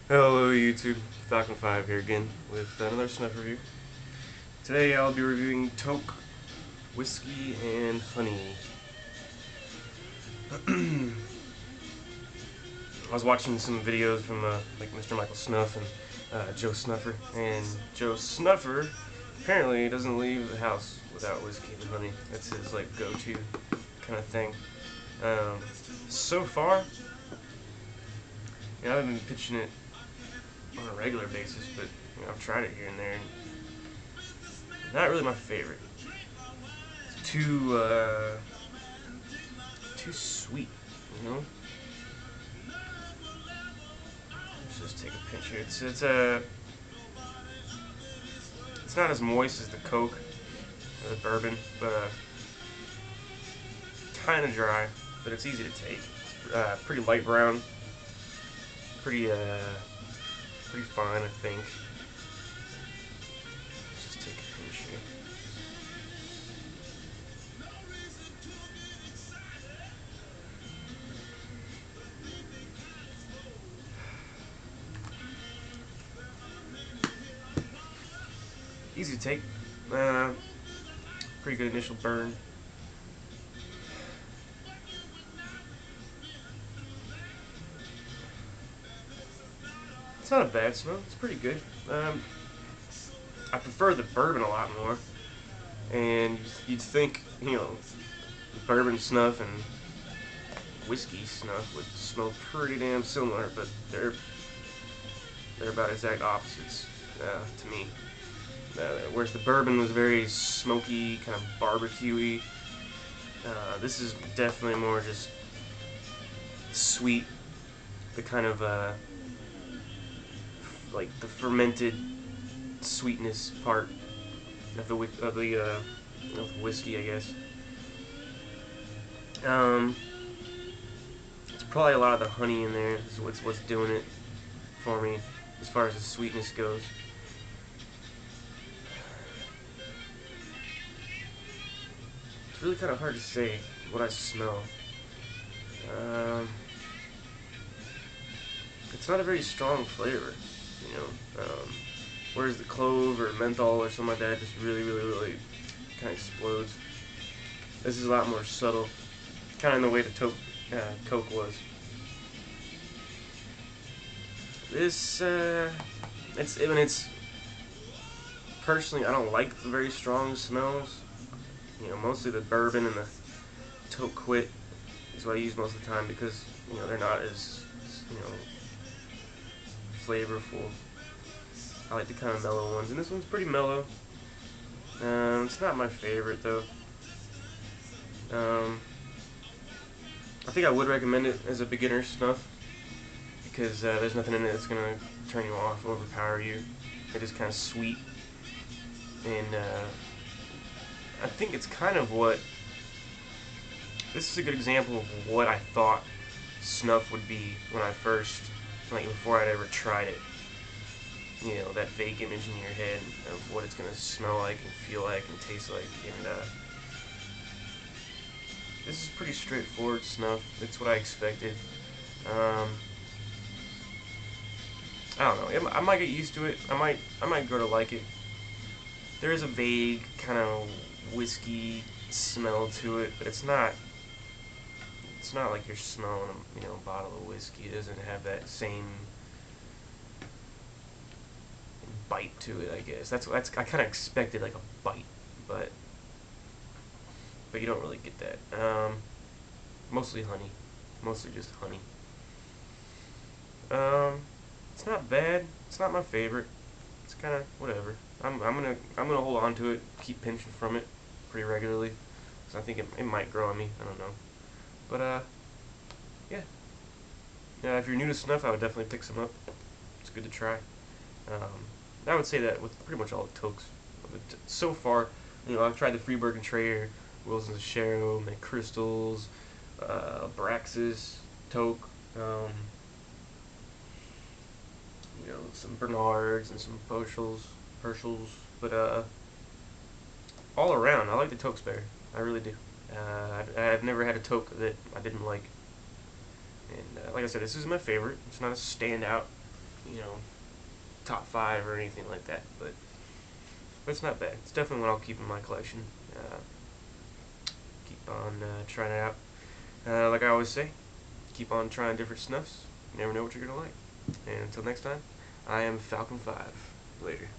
Hello YouTube, FalconFive here again with another snuff review. Today I'll be reviewing Toque whiskey and honey. I was watching some videos from like Mr. Michael Snuff and Joe Snuffer, and Joe Snuffer apparently doesn't leave the house without whiskey and honey. That's his like go-to kind of thing. Um, so far, I've been pitching it on a regular basis, but I've tried it here and there, and not really my favorite. It's too sweet, you know. Let's just take a pinch here. It's not as moist as the Coke or the bourbon, but kind of dry. But it's easy to take. It's pretty light brown, pretty pretty fine, I think. Let's just take a pinch here. Easy to take. Pretty good initial burn. It's not a bad smell. It's pretty good. I prefer the bourbon a lot more. And you'd think, bourbon snuff and whiskey snuff would smell pretty damn similar, but they're about exact opposites to me. Whereas the bourbon was very smoky, kind of barbecuey. This is definitely more just sweet, the kind of like the fermented sweetness part of the whiskey, I guess. It's probably a lot of the honey in there is what's doing it for me as far as the sweetness goes. It's really kind of hard to say what I smell. It's not a very strong flavor, you know. Whereas the clove or menthol or something like that just really kind of explodes. This is a lot more subtle, kind of in the way the Coke was. This, it's personally, I don't like the very strong smells. Mostly the bourbon and the Toque is what I use most of the time because they're not as flavorful. I like the kind of mellow ones, and this one's pretty mellow. It's not my favorite though. I think I would recommend it as a beginner snuff because there's nothing in it that's gonna turn you off, overpower you. It is kind of sweet, and I think it's kind of what. This is a good example of what I thought snuff would be when I first, like before I'd ever tried it. That vague image in your head of what it's gonna smell like and feel like and taste like, and this is pretty straightforward snuff. It's what I expected. I don't know. I might get used to it. I might grow to like it. There is a vague kind of whiskey smell to it, but it's not like you're smelling a bottle of whiskey. It doesn't have that same bite to it, I guess. I kind of expected like a bite, but you don't really get that. Mostly honey, mostly just honey. It's not bad. It's not my favorite. It's kind of whatever. I'm gonna hold on to it, keep pinching from it pretty regularly, because I think it might grow on me. I don't know, but yeah. If you're new to snuff, I would definitely pick some up. It's good to try. I would say that with pretty much all the Tokes. So far, I've tried the Freeburg and Trader, Wilson's Shero, McChrystals, Braxis, Toque, some Bernards and some Purcells, but all around, I like the Toques better. I really do. I've never had a Toque that I didn't like. And like I said, this is my favorite. It's not a standout you know, top 5 or anything like that, but it's not bad. It's definitely one I'll keep in my collection. Keep on trying it out. Like I always say, keep on trying different snuffs. You never know what you're gonna like. And until next time, I am FalconFive. Later.